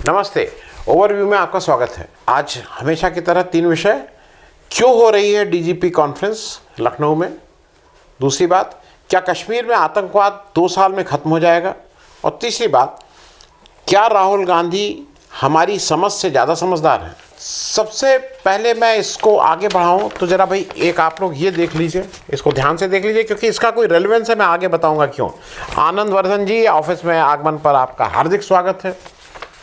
नमस्ते। ओवरव्यू में आपका स्वागत है। आज हमेशा की तरह 3 विषय। क्यों हो रही है डीजीपी कॉन्फ्रेंस लखनऊ में? दूसरी बात, क्या कश्मीर में आतंकवाद 2 साल में ख़त्म हो जाएगा? और तीसरी बात, क्या राहुल गांधी हमारी समझ से ज़्यादा समझदार हैं? सबसे पहले मैं इसको आगे बढ़ाऊं तो ज़रा भाई एक आप लोग ये देख लीजिए, इसको ध्यान से देख लीजिए क्योंकि इसका कोई रेलेवेंस है। मैं आगे बताऊंगा क्यों। आनंद वर्धन जी, ऑफिस में आगमन पर आपका हार्दिक स्वागत है।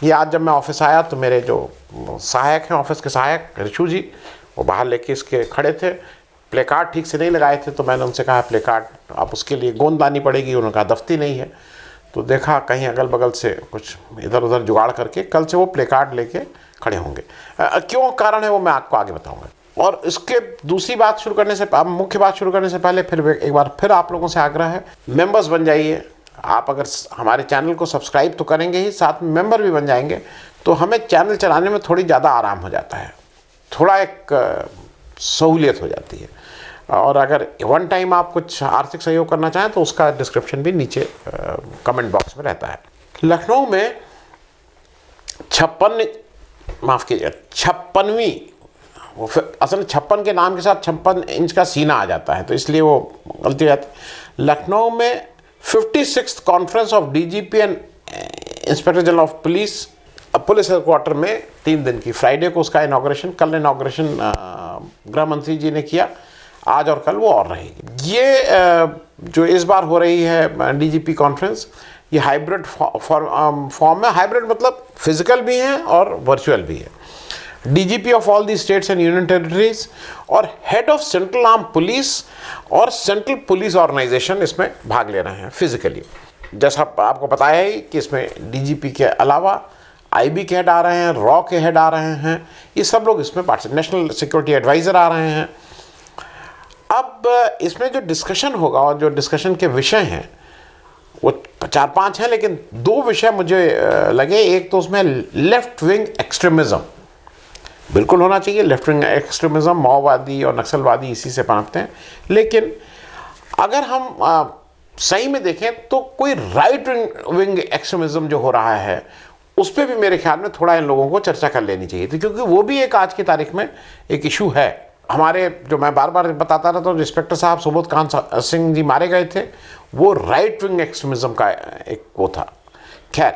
ये आज जब मैं ऑफिस आया तो मेरे जो सहायक हैं, ऑफिस के सहायक ऋषु जी, वो बाहर लेके इसके खड़े थे। प्ले कार्ड ठीक से नहीं लगाए थे तो मैंने उनसे कहा प्ले कार्ड आप उसके लिए गोंद लानी पड़ेगी। उन्होंने कहा दफ्ती नहीं है। तो देखा कहीं अगल बगल से कुछ इधर उधर जुगाड़ करके कल से वो प्ले कार्ड लेके खड़े होंगे। क्यों कारण है वो मैं आपको आगे बताऊंगा। और इसके दूसरी बात शुरू करने से, मुख्य बात शुरू करने से पहले फिर एक बार फिर आप लोगों से आग्रह है, मेंबर्स बन जाइए। आप अगर हमारे चैनल को सब्सक्राइब तो करेंगे ही, साथ में मेंबर भी बन जाएंगे तो हमें चैनल चलाने में थोड़ी ज़्यादा आराम हो जाता है, थोड़ा एक सहूलियत हो जाती है। और अगर वन टाइम आप कुछ आर्थिक सहयोग करना चाहें तो उसका डिस्क्रिप्शन भी नीचे कमेंट बॉक्स में रहता है। लखनऊ में 56वीं, वो असल 56 के नाम के साथ 56 इंच का सीना आ जाता है तो इसलिए वो गलती हो जाती है। लखनऊ में 56th conference of DGP and inspector general of police headquarter में 3 दिन की, फ्राइडे को उसका इनॉग्रेशन, कल इनॉग्रेशन गृह मंत्री जी ने किया, आज और कल वो और रहेगी। ये जो इस बार हो रही है डीजीपी कॉन्फ्रेंस, ये हाइब्रिड फॉर्म में, हाइब्रिड मतलब फिजिकल भी है और वर्चुअल भी है। DGP of all the states and union territories और head of central arm police और सेंट्रल पुलिस ऑर्गेनाइजेशन इसमें भाग ले रहे हैं फिजिकली। जैसा आपको बताया ही कि इसमें डीजीपी के अलावा आईबी के हेड आ रहे हैं, रॉ के हेड आ रहे हैं, ये सब लोग इसमें पार्टिसिपेट, नेशनल सिक्योरिटी एडवाइज़र आ रहे हैं। अब इसमें जो डिस्कशन होगा और जो डिस्कशन के विषय हैं वो 4-5 हैं, लेकिन 2 विषय मुझे लगे। एक तो उसमें लेफ्ट विंग एक्सट्रीमिज़म बिल्कुल होना चाहिए। लेफ्ट विंग एक्सट्रीमिज़म, माओवादी और नक्सलवादी इसी से पनपते हैं। लेकिन अगर हम सही में देखें तो कोई राइट विंग एक्सट्रीमिज़म जो हो रहा है उस पर भी मेरे ख्याल में थोड़ा इन लोगों को चर्चा कर लेनी चाहिए थी, क्योंकि वो भी एक आज की तारीख में एक इशू है। हमारे जो मैं बार बार बताता रहता हूँ, इंस्पेक्टर साहब सुबोध कांत सिंह जी मारे गए थे, वो राइट विंग एक्सट्रीमिज़म का एक वो था। खैर,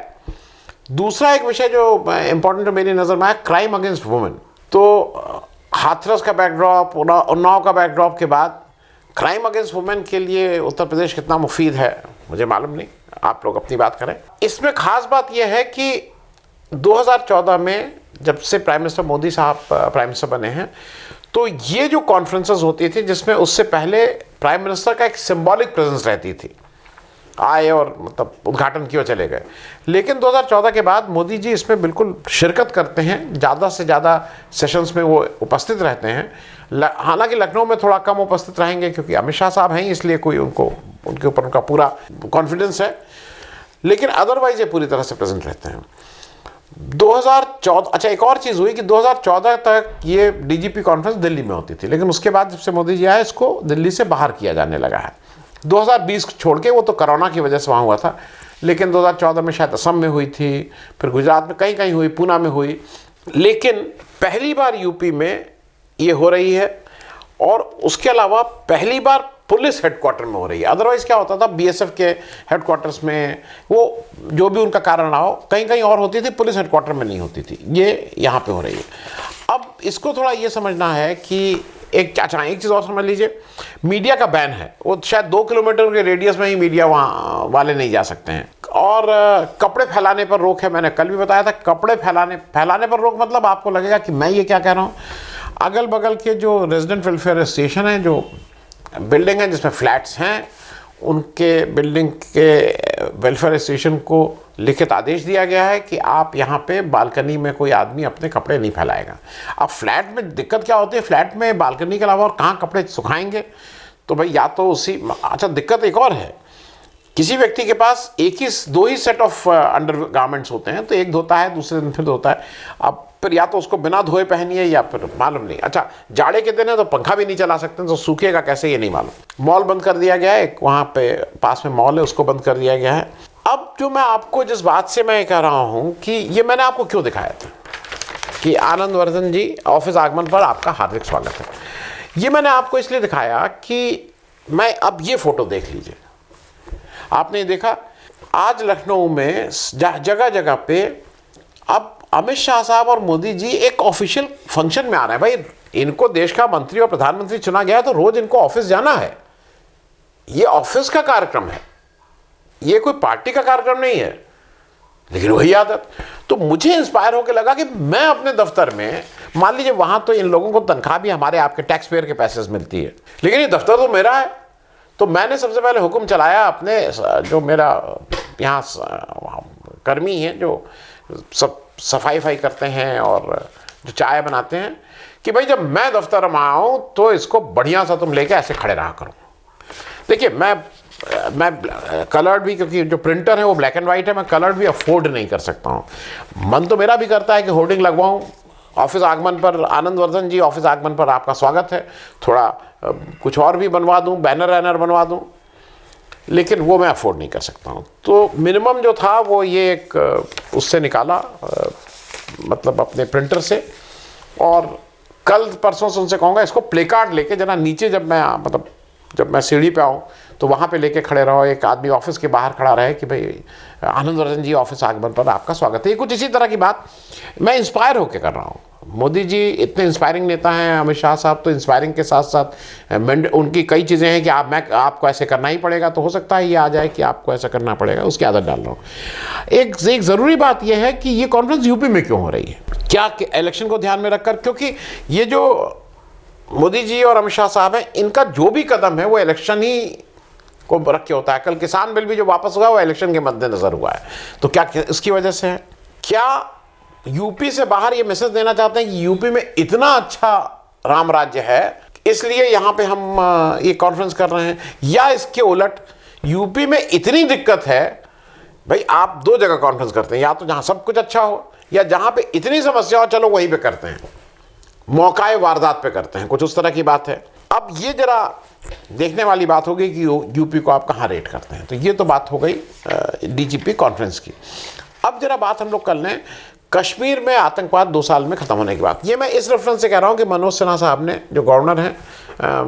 दूसरा एक विषय जो इम्पोर्टेंट मेरी नज़र में आया, क्राइम अगेंस्ट वुमेन। तो हाथरस का बैकड्रॉप, उन्नाव का बैकड्रॉप के बाद क्राइम अगेंस्ट वुमेन के लिए उत्तर प्रदेश कितना मुफीद है मुझे मालूम नहीं, आप लोग अपनी बात करें। इसमें खास बात यह है कि 2014 में जब से प्राइम मिनिस्टर मोदी साहब प्राइम मिनिस्टर बने हैं तो ये जो कॉन्फ्रेंसेस होती थी जिसमें उससे पहले प्राइम मिनिस्टर का एक सिंबॉलिक प्रेजेंस रहती थी, आए और मतलब उद्घाटन किया चले गए। लेकिन 2014 के बाद मोदी जी इसमें बिल्कुल शिरकत करते हैं, ज़्यादा से ज़्यादा सेशंस में वो उपस्थित रहते हैं। हालांकि लखनऊ में थोड़ा कम उपस्थित रहेंगे क्योंकि अमित शाह साहब हैं, इसलिए कोई उनके ऊपर उनका पूरा कॉन्फिडेंस है, लेकिन अदरवाइज ये पूरी तरह से प्रेजेंट रहते हैं। 2014, अच्छा एक और चीज़ हुई कि 2014 तक ये डीजीपी कॉन्फ्रेंस दिल्ली में होती थी, लेकिन उसके बाद जब से मोदी जी आए इसको दिल्ली से बाहर किया जाने लगा है। 2020 छोड़ के, वो तो कोरोना की वजह से वहाँ हुआ था, लेकिन 2014 में शायद असम में हुई थी, फिर गुजरात में कहीं कहीं हुई, पूना में हुई, लेकिन पहली बार यूपी में ये हो रही है। और उसके अलावा पहली बार पुलिस हेडक्वार्टर में हो रही है। अदरवाइज क्या होता था, बीएसएफ के हेडक्वार्टर्स में, वो जो भी उनका कारण रहा हो, कहीं कहीं और होती थी, पुलिस हेडक्वार्टर में नहीं होती थी। ये यहाँ पे हो रही है। अब इसको थोड़ा ये समझना है कि एक चीज़ और समझ लीजिए, मीडिया का बैन है, वो शायद 2 किलोमीटर के रेडियस में ही मीडिया वहाँ वाले नहीं जा सकते हैं। और कपड़े फैलाने पर रोक है, मैंने कल भी बताया था। कपड़े फैलाने पर रोक मतलब आपको लगेगा कि मैं ये क्या कह रहा हूँ, अगल बगल के जो रेजिडेंट वेलफेयर एसोसिएशन हैं, जो बिल्डिंग हैं जिसमें फ्लैट्स हैं, उनके बिल्डिंग के वेलफेयर एसोसिएशन को लिखित आदेश दिया गया है कि आप यहाँ पे बालकनी में कोई आदमी अपने कपड़े नहीं फैलाएगा। अब फ्लैट में दिक्कत क्या होती है, फ्लैट में बालकनी के अलावा और कहाँ कपड़े सुखाएंगे, तो भाई या तो उसी, अच्छा दिक्कत एक और है, किसी व्यक्ति के पास 2 ही सेट ऑफ अंडर गारमेंट्स होते हैं, तो एक धोता है, दूसरे दिन फिर धोता है। अब फिर या तो उसको बिना धोए पहनिए या फिर मालूम नहीं। अच्छा, जाड़े के दिन है तो पंखा भी नहीं चला सकते, तो सूखेगा कैसे ये नहीं मालूम। मॉल बंद कर दिया गया है, एक वहाँ पे पास में मॉल है उसको बंद कर दिया गया है। अब जो मैं आपको जिस बात से मैं कह रहा हूं कि ये मैंने आपको क्यों दिखाया था कि आनंदवर्धन जी ऑफिस आगमन पर आपका हार्दिक स्वागत है, ये मैंने आपको इसलिए दिखाया कि मैं अब ये फोटो देख लीजिए। आपने देखा आज लखनऊ में जगह जगह पे अब अमित शाह साहब और मोदी जी एक ऑफिशियल फंक्शन में आ रहे हैं। भाई इनको देश का मंत्री और प्रधानमंत्री चुना गया है तो रोज इनको ऑफिस जाना है, ये ऑफिस का कार्यक्रम है, ये कोई पार्टी का कार्यक्रम नहीं है। लेकिन वही आदत, तो मुझे इंस्पायर होकर लगा कि मैं अपने दफ्तर में, मान लीजिए वहां तो इन लोगों को तनख्वाह भी हमारे आपके टैक्स पेयर के पैसे से मिलती है, लेकिन ये दफ्तर तो मेरा है। तो मैंने सबसे पहले हुक्म चलाया अपने जो मेरा यहाँ कर्मी हैं जो सब सफाई करते हैं और जो चाय बनाते हैं, कि भाई जब मैं दफ्तर में आऊँ तो इसको बढ़िया सा तुम लेके ऐसे खड़े रहा करो। देखिए मैं कलर्ड भी, क्योंकि जो प्रिंटर है वो ब्लैक एंड वाइट है, मैं कलर्ड भी अफोर्ड नहीं कर सकता हूँ। मन तो मेरा भी करता है कि होर्डिंग लगवाऊँ ऑफिस आगमन पर, आनंदवर्धन जी ऑफिस आगमन पर आपका स्वागत है, थोड़ा कुछ और भी बनवा दूँ, बैनर वैनर बनवा दूँ, लेकिन वो मैं अफोर्ड नहीं कर सकता हूँ। तो मिनिमम जो था वो ये एक उससे निकाला, मतलब अपने प्रिंटर से, और कल परसों से उनसे कहूँगा इसको प्ले कार्ड लेके जरा नीचे, जब मैं सीढ़ी पे आऊँ तो वहाँ पे लेके खड़े रहो, एक आदमी ऑफिस के बाहर खड़ा रहे कि भाई आनंदवर्धन जी ऑफिस आगमन पर आपका स्वागत है। ये कुछ इसी तरह की बात मैं इंस्पायर होकर कर रहा हूँ। मोदी जी इतने इंस्पायरिंग नेता हैं, अमित शाह साहब तो इंस्पायरिंग के साथ साथ उनकी कई चीज़ें हैं कि आपको ऐसे करना ही पड़ेगा, तो हो सकता है ये आ जाए कि आपको ऐसा करना पड़ेगा, उसकी आदत डाल रहा हूँ। एक ज़रूरी बात यह है कि ये कॉन्फ्रेंस यूपी में क्यों हो रही है, क्या इलेक्शन को ध्यान में रखकर, क्योंकि ये जो मोदी जी और अमित शाह साहब हैं, इनका जो भी कदम है वो इलेक्शन ही को रख के होता है। कल किसान बिल भी जो वापस हुआ वो इलेक्शन के मद्देनजर हुआ है, तो क्या इसकी वजह से है? क्या यूपी से बाहर ये मैसेज देना चाहते हैं कि यूपी में इतना अच्छा राम राज्य है इसलिए यहाँ पे हम ये कॉन्फ्रेंस कर रहे हैं, या इसके उलट यूपी में इतनी दिक्कत है, भाई आप दो जगह कॉन्फ्रेंस करते हैं, या तो जहाँ सब कुछ अच्छा हो या जहाँ पे इतनी समस्या हो, चलो वहीं पे करते हैं, मौकाए वारदात पे करते हैं, कुछ उस तरह की बात है। अब ये जरा देखने वाली बात होगी कि यूपी को आप कहाँ रेट करते हैं। तो ये तो बात हो गई डीजीपी कॉन्फ्रेंस की। अब जरा बात हम लोग कर लें कश्मीर में आतंकवाद 2 साल में ख़त्म होने की बात। ये मैं इस रेफरेंस से कह रहा हूँ कि मनोज सिन्हा साहब ने, जो गवर्नर हैं,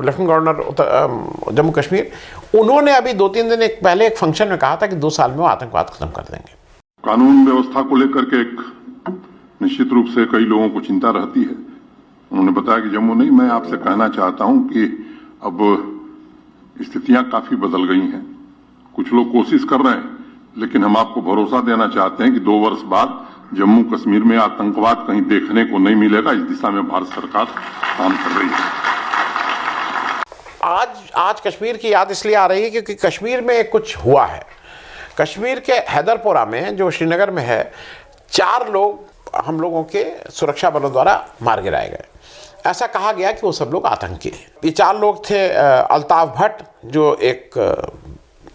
लेफ्टिनेंट गवर्नर जम्मू कश्मीर, उन्होंने अभी 2-3 दिन पहले एक फंक्शन में कहा था कि 2 साल में वो आतंकवाद खत्म कर देंगे। कानून व्यवस्था को लेकर के एक निश्चित रूप से कई लोगों को चिंता रहती है। उन्होंने बताया कि जम्मू नहीं, मैं आपसे कहना चाहता हूं कि अब स्थितियां काफी बदल गई हैं। कुछ लोग कोशिश कर रहे हैं, लेकिन हम आपको भरोसा देना चाहते हैं कि 2 वर्ष बाद जम्मू कश्मीर में आतंकवाद कहीं देखने को नहीं मिलेगा। इस दिशा में भारत सरकार काम कर रही है। आज कश्मीर की याद इसलिए आ रही है क्योंकि कश्मीर में कुछ हुआ है। कश्मीर के हैदरपोरा में, जो श्रीनगर में है, 4 लोग हम लोगों के सुरक्षा बलों द्वारा मार गिराए गए। ऐसा कहा गया कि वो सब लोग आतंकी हैं। ये 4 लोग थे अल्ताफ भट्ट, जो एक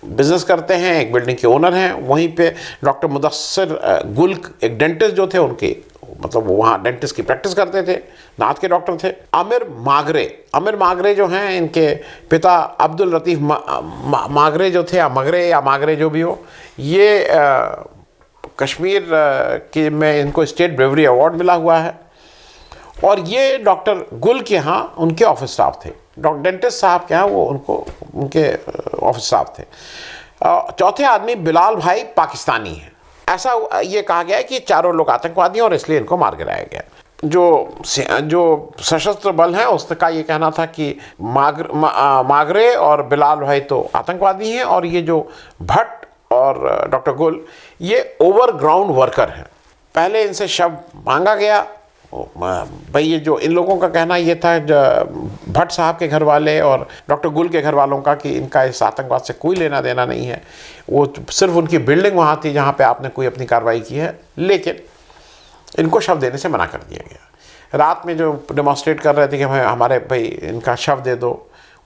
बिजनेस करते हैं, एक बिल्डिंग के ओनर हैं। वहीं पे डॉक्टर मुदस्सिर गुल, एक डेंटिस्ट जो थे, उनके मतलब वो वहाँ डेंटिस्ट की प्रैक्टिस करते थे, दांत के डॉक्टर थे। आमिर मागरे जो हैं, इनके पिता अब्दुल लतीफ़ मागरे जो थे, या मागरे जो भी हो, ये कश्मीर के में इनको स्टेट ब्रेवरी अवार्ड मिला हुआ है। और ये डॉक्टर गुल के यहाँ उनके ऑफिस स्टाफ थे, डॉक्टर डेंटिस्ट साहब के यहाँ वो उनके ऑफिस स्टाफ थे। चौथे आदमी बिलाल भाई पाकिस्तानी है। ऐसा ये कहा गया है कि 4 लोग आतंकवादी हैं और इसलिए इनको मार गिराया गया। जो सशस्त्र बल हैं उसका ये कहना था कि मागरे और बिलाल भाई तो आतंकवादी हैं, और ये जो भट्ट और डॉक्टर गुल ये ओवरग्राउंड वर्कर हैं। पहले इनसे शव मांगा गया। भाई ये जो इन लोगों का कहना ये था, भट्ट साहब के घर वाले और डॉक्टर गुल के घर वालों का, कि इनका इस आतंकवाद से कोई लेना देना नहीं है, वो सिर्फ उनकी बिल्डिंग वहाँ थी जहाँ पे आपने कोई अपनी कार्रवाई की है। लेकिन इनको शव देने से मना कर दिया गया। रात में जो डेमोन्स्ट्रेट कर रहे थे कि हमारे भाई इनका शव दे दो,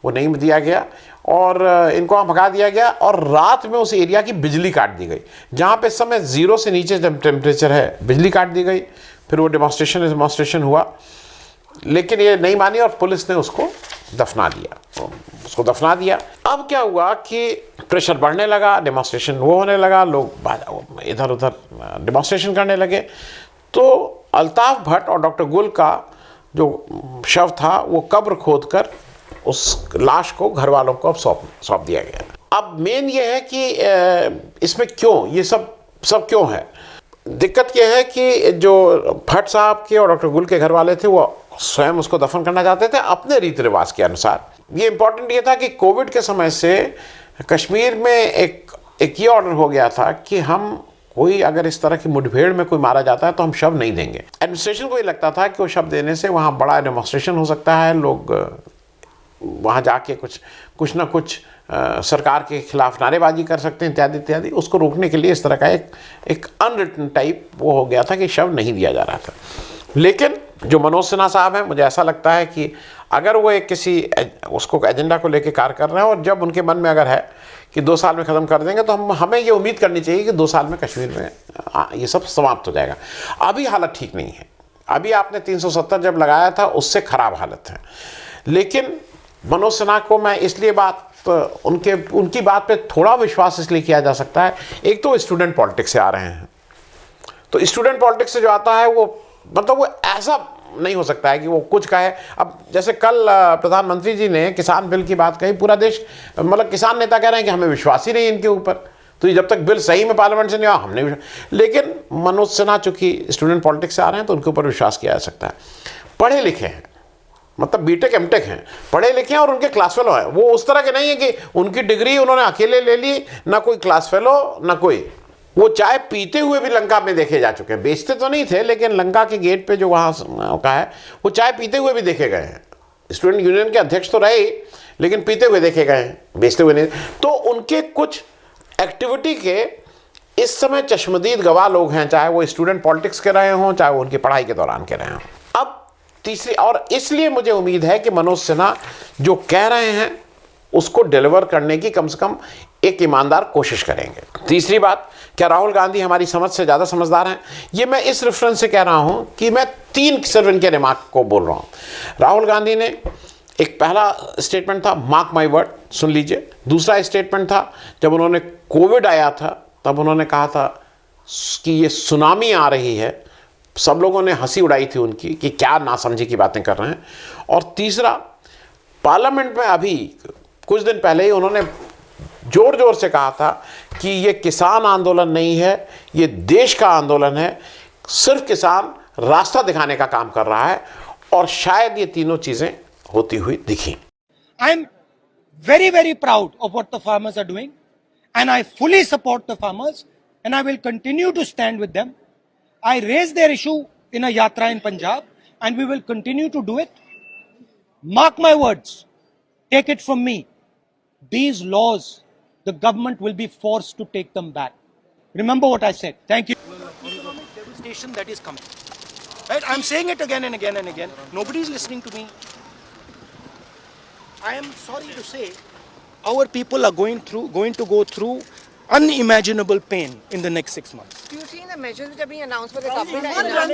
वो नहीं दिया गया और इनको वहाँ भगा दिया गया। और रात में उस एरिया की बिजली काट दी गई, जहाँ पे इस समय 0 से नीचे टेम्परेचर है, बिजली काट दी गई। फिर वो डेमोन्स्ट्रेशन हुआ। लेकिन ये नहीं मानी और पुलिस ने उसको दफना दिया, उसको दफना दिया। अब क्या हुआ कि प्रेशर बढ़ने लगा, डेमोन्स्ट्रेशन वो होने लगा, लोग इधर उधर डेमोन्स्ट्रेशन करने लगे। तो अल्ताफ भट्ट और डॉक्टर गुल का जो शव था वो कब्र खोदकर उस लाश को घर वालों को अब सौंप दिया गया। अब मेन ये है कि इसमें क्यों ये सब क्यों है? दिक्कत यह है कि जो भट्ट साहब के और डॉक्टर गुल के घर वाले थे वो स्वयं उसको दफन करना चाहते थे अपने रीति रिवाज के अनुसार। ये इंपॉर्टेंट ये था कि कोविड के समय से कश्मीर में एक ये ऑर्डर हो गया था कि हम कोई अगर इस तरह की मुठभेड़ में कोई मारा जाता है तो हम शव नहीं देंगे। एडमिनिस्ट्रेशन को ये लगता था कि वो शव देने से वहाँ बड़ा डेमोन्स्ट्रेशन हो सकता है, लोग वहाँ जाके कुछ ना कुछ सरकार के खिलाफ नारेबाजी कर सकते हैं इत्यादि इत्यादि। उसको रोकने के लिए इस तरह का एक अनरिटन टाइप वो हो गया था कि शव नहीं दिया जा रहा था। लेकिन जो मनोज सिन्हा साहब हैं, मुझे ऐसा लगता है कि अगर वो एक किसी उसको एजेंडा को लेकर कार्य कर रहे हैं और जब उनके मन में अगर है कि 2 साल में ख़त्म कर देंगे तो हमें ये उम्मीद करनी चाहिए कि 2 साल में कश्मीर में ये सब समाप्त हो जाएगा। अभी हालत ठीक नहीं है, अभी आपने 370 जब लगाया था उससे ख़राब हालत है। लेकिन मनोज सिन्हा को मैं इसलिए उनकी बात पे थोड़ा विश्वास इसलिए किया जा सकता है, एक तो स्टूडेंट पॉलिटिक्स से आ रहे हैं, तो स्टूडेंट पॉलिटिक्स से जो आता है वो मतलब वो ऐसा नहीं हो सकता है कि वो कुछ कहे। अब जैसे कल प्रधानमंत्री जी ने किसान बिल की बात कही, पूरा देश मतलब किसान नेता कह रहे हैं कि हमें विश्वास ही नहीं इनके ऊपर, तो जब तक बिल सही में पार्लियामेंट से नहीं आया हमने। लेकिन मनोज सिन्हा चूंकि स्टूडेंट पॉलिटिक्स से आ रहे हैं तो उनके ऊपर विश्वास किया जा सकता है। पढ़े लिखे हैं, मतलब बीटेक एमटेक हैं, पढ़े लिखे हैं और उनके क्लास फेलो हैं। वो उस तरह के नहीं है कि उनकी डिग्री उन्होंने अकेले ले ली, ना कोई क्लास फेलो ना कोई। वो चाय पीते हुए भी लंका में देखे जा चुके हैं, बेचते तो नहीं थे लेकिन लंका के गेट पे जो वहाँ का है वो चाय पीते हुए भी देखे गए हैं। स्टूडेंट यूनियन के अध्यक्ष तो रहे लेकिन पीते हुए देखे गए हैं, बेचते हुए नहीं। तो उनके कुछ एक्टिविटी के इस समय चश्मदीद गवाह लोग हैं, चाहे वो स्टूडेंट पॉलिटिक्स के रहे हों चाहे वो उनकी पढ़ाई के दौरान के रहे हों। अब तीसरी, और इसलिए मुझे उम्मीद है कि मनोज सिन्हा जो कह रहे हैं उसको डिलीवर करने की कम से कम एक ईमानदार कोशिश करेंगे। तीसरी बात, क्या राहुल गांधी हमारी समझ से ज़्यादा समझदार हैं? ये मैं इस रेफरेंस से कह रहा हूं कि मैं 3 सिर्फ इनके रिमार्क को बोल रहा हूं। राहुल गांधी ने एक पहला स्टेटमेंट था, मार्क माई वर्ड, सुन लीजिए। दूसरा स्टेटमेंट था जब उन्होंने कोविड आया था तब उन्होंने कहा था कि ये सुनामी आ रही है, सब लोगों ने हंसी उड़ाई थी उनकी कि क्या नासमझी की बातें कर रहे हैं। और तीसरा, पार्लियामेंट में अभी कुछ दिन पहले ही उन्होंने जोर जोर से कहा था कि ये किसान आंदोलन नहीं है, ये देश का आंदोलन है, सिर्फ किसान रास्ता दिखाने का काम कर रहा है। और शायद ये तीनों चीजें होती हुई दिखी। I am very, very proud of what the farmers are doing, and I fully support the farmers, and I will continue to stand with them. I raised their issue in a yatra in Punjab, and we will continue to do it. Mark my words, take it from me. These laws, the government will be forced to take them back. Remember what I said. Thank you. Economic devastation that is coming. Right? I'm saying it again and again and again. Nobody is listening to me. I am sorry to say, our people are going to go through unimaginable pain in the next 6 months. Do you think the measures which are being announced by the government are enough?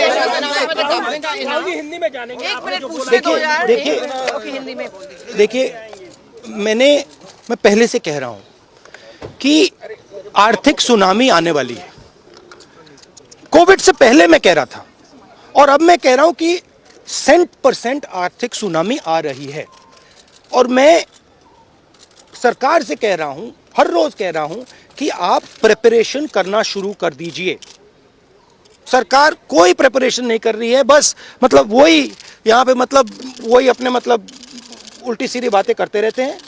measures announced by the government are enough? Hindi में जानेंगे. एक minute पूछने दो यार. Okay, Hindi में बोल दीजिए. देखिए, मैं पहले से कह रहा हूं कि आर्थिक सुनामी आने वाली है. कोविड से पहले मैं कह रहा था और अब मैं कह रहा हूं कि 100% आर्थिक सुनामी आ रही है. और मैं सरकार से कह रहा हूं, हर रोज कह रहा हूं कि आप प्रिपरेशन करना शुरू कर दीजिए. सरकार कोई प्रिपरेशन नहीं कर रही है, बस मतलब वही यहां पे मतलब वही अपने मतलब उल्टी सीधी बातें करते रहते हैं.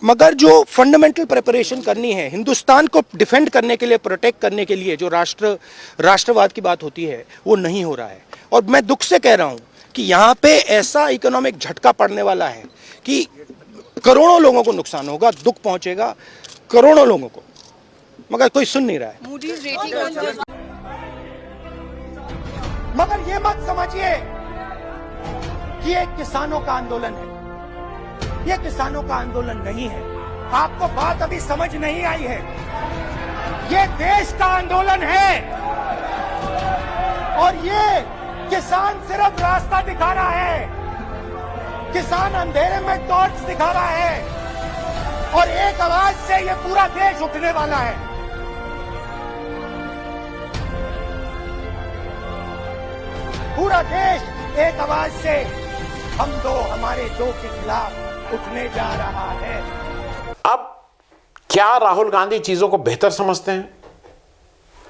मगर जो फंडामेंटल प्रिपरेशन करनी है हिंदुस्तान को डिफेंड करने के लिए, प्रोटेक्ट करने के लिए, जो राष्ट्रवाद की बात होती है वो नहीं हो रहा है. और मैं दुख से कह रहा हूं कि यहाँ पे ऐसा इकोनॉमिक झटका पड़ने वाला है कि करोड़ों लोगों को नुकसान होगा, दुख पहुंचेगा करोड़ों लोगों को, मगर कोई सुन नहीं रहा है. Moody's rating मगर ये मत समझिए कि ये किसानों का आंदोलन है. ये किसानों का आंदोलन नहीं है. आपको बात अभी समझ नहीं आई है. ये देश का आंदोलन है और ये किसान सिर्फ रास्ता दिखा रहा है, किसान अंधेरे में टॉर्च दिखा रहा है और एक आवाज से ये पूरा देश उठने वाला है। पूरा देश एक आवाज से हम दो हमारे दो के खिलाफ उठने जा रहा है। अब क्या राहुल गांधी चीजों को बेहतर समझते हैं?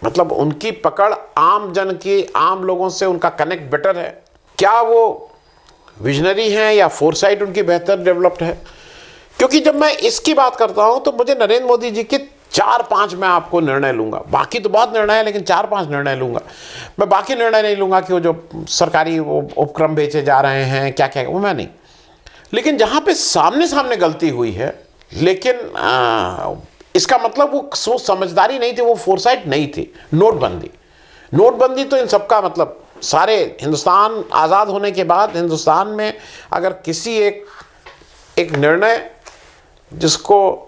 मतलब उनकी पकड़ आम जन की, आम लोगों से उनका कनेक्ट बेटर है? क्या वो विजनरी हैं या फोरसाइट उनकी बेहतर डेवलप्ड है? क्योंकि जब मैं इसकी बात करता हूं तो मुझे नरेंद्र मोदी जी के 4-5 मैं आपको निर्णय लूंगा, बाकी तो बहुत निर्णय है लेकिन 4-5 निर्णय लूंगा। मैं बाकी निर्णय नहीं लूंगा कि वो जो सरकारी उपक्रम बेचे जा रहे हैं क्या क्या, वो मैं नहीं। लेकिन जहां पे सामने सामने गलती हुई है, लेकिन इसका मतलब वो समझदारी नहीं थी, वो फोरसाइट नहीं थी। नोटबंदी तो इन सबका मतलब सारे हिंदुस्तान आज़ाद होने के बाद हिंदुस्तान में अगर किसी एक निर्णय जिसको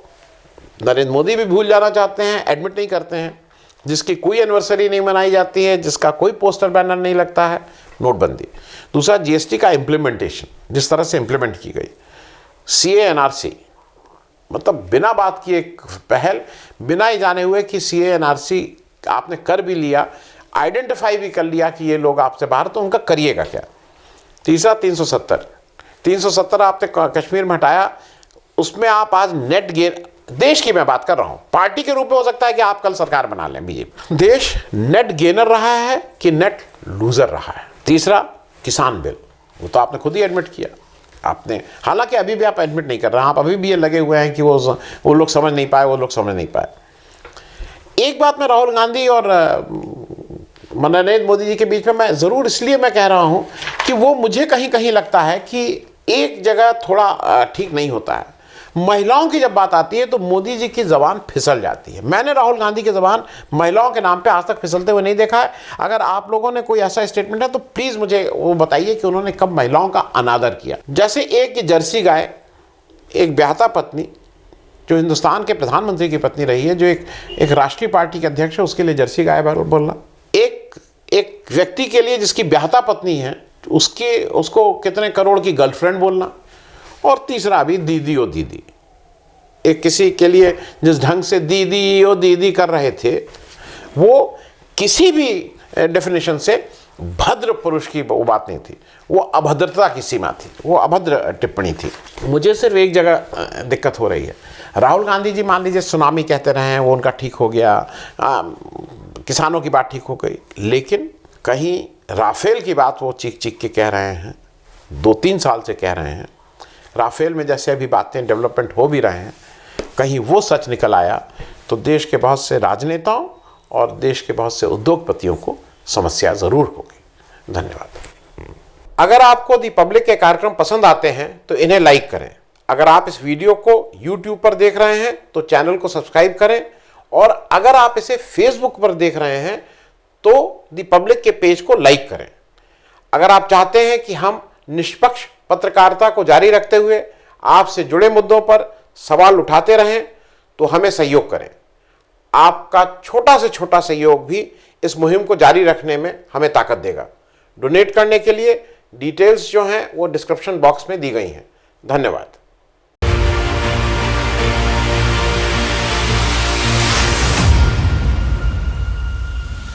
नरेंद्र मोदी भी भूल जाना चाहते हैं, एडमिट नहीं करते हैं, जिसकी कोई एनिवर्सरी नहीं मनाई जाती है, जिसका कोई पोस्टर बैनर नहीं लगता है, नोटबंदी। दूसरा जीएसटी का इम्प्लीमेंटेशन, जिस तरह से इम्प्लीमेंट की गई, सीए एनआरसी, मतलब बिना बात की एक पहल, बिना ही जाने हुए कि सीए एनआरसी आपने कर भी लिया, आइडेंटिफाई भी कर लिया कि ये लोग आपसे बाहर, तो उनका करिएगा क्या। तीसरा 370 आपने कश्मीर में हटाया, उसमें आप आज नेट गेन, देश की मैं बात कर रहा हूं, पार्टी के रूप में हो सकता है कि आप कल सरकार बना लें बीजेपी, देश नेट गेनर रहा है कि नेट लूजर रहा है। तीसरा किसान बिल, वो तो आपने खुद ही एडमिट किया आपने, हालांकि अभी भी आप एडमिट नहीं कर रहे हैं, आप अभी भी ये लगे हुए हैं कि वो लोग समझ नहीं पाए। एक बात मैं राहुल गांधी और नरेंद्र मोदी जी के बीच में मैं ज़रूर इसलिए मैं कह रहा हूं कि वो मुझे कहीं कहीं लगता है कि एक जगह थोड़ा ठीक नहीं होता है। महिलाओं की जब बात आती है तो मोदी जी की ज़बान फिसल जाती है। मैंने राहुल गांधी की ज़बान महिलाओं के नाम पे आज तक फिसलते हुए नहीं देखा है। अगर आप लोगों ने कोई ऐसा स्टेटमेंट है तो प्लीज़ मुझे वो बताइए कि उन्होंने कब महिलाओं का अनादर किया। जैसे एक जर्सी गाय, एक ब्याहता पत्नी जो हिंदुस्तान के प्रधानमंत्री की पत्नी रही है, जो एक राष्ट्रीय पार्टी के अध्यक्ष है, उसके लिए जर्सी गाय बोलना, एक व्यक्ति के लिए जिसकी ब्याहता पत्नी है उसको कितने करोड़ की गर्लफ्रेंड बोलना, और तीसरा भी दीदी ओ दीदी, एक किसी के लिए जिस ढंग से दीदी ओ दीदी कर रहे थे, वो किसी भी डेफिनेशन से भद्र पुरुष की वो बात नहीं थी, वो अभद्रता की सीमा थी, वो अभद्र टिप्पणी थी। मुझे सिर्फ एक जगह दिक्कत हो रही है। राहुल गांधी जी मान लीजिए सुनामी कहते रहे हैं, वो उनका ठीक हो गया, किसानों की बात ठीक हो गई, लेकिन कहीं राफेल की बात वो चीख चीख के कह रहे हैं, 2-3 साल से कह रहे हैं। राफेल में जैसे अभी बातें डेवलपमेंट हो भी रहे हैं, कहीं वो सच निकल आया तो देश के बहुत से राजनेताओं और देश के बहुत से उद्योगपतियों को समस्या ज़रूर होगी। धन्यवाद। अगर आपको दी पब्लिक के कार्यक्रम पसंद आते हैं तो इन्हें लाइक करें। अगर आप इस वीडियो को YouTube पर देख रहे हैं तो चैनल को सब्सक्राइब करें, और अगर आप इसे Facebook पर देख रहे हैं तो दी पब्लिक के पेज को लाइक करें। अगर आप चाहते हैं कि हम निष्पक्ष पत्रकारिता को जारी रखते हुए आपसे जुड़े मुद्दों पर सवाल उठाते रहें तो हमें सहयोग करें। आपका छोटा से छोटा सहयोग भी इस मुहिम को जारी रखने में हमें ताकत देगा। डोनेट करने के लिए डिटेल्स जो हैं वो डिस्क्रिप्शन बॉक्स में दी गई हैं। धन्यवाद।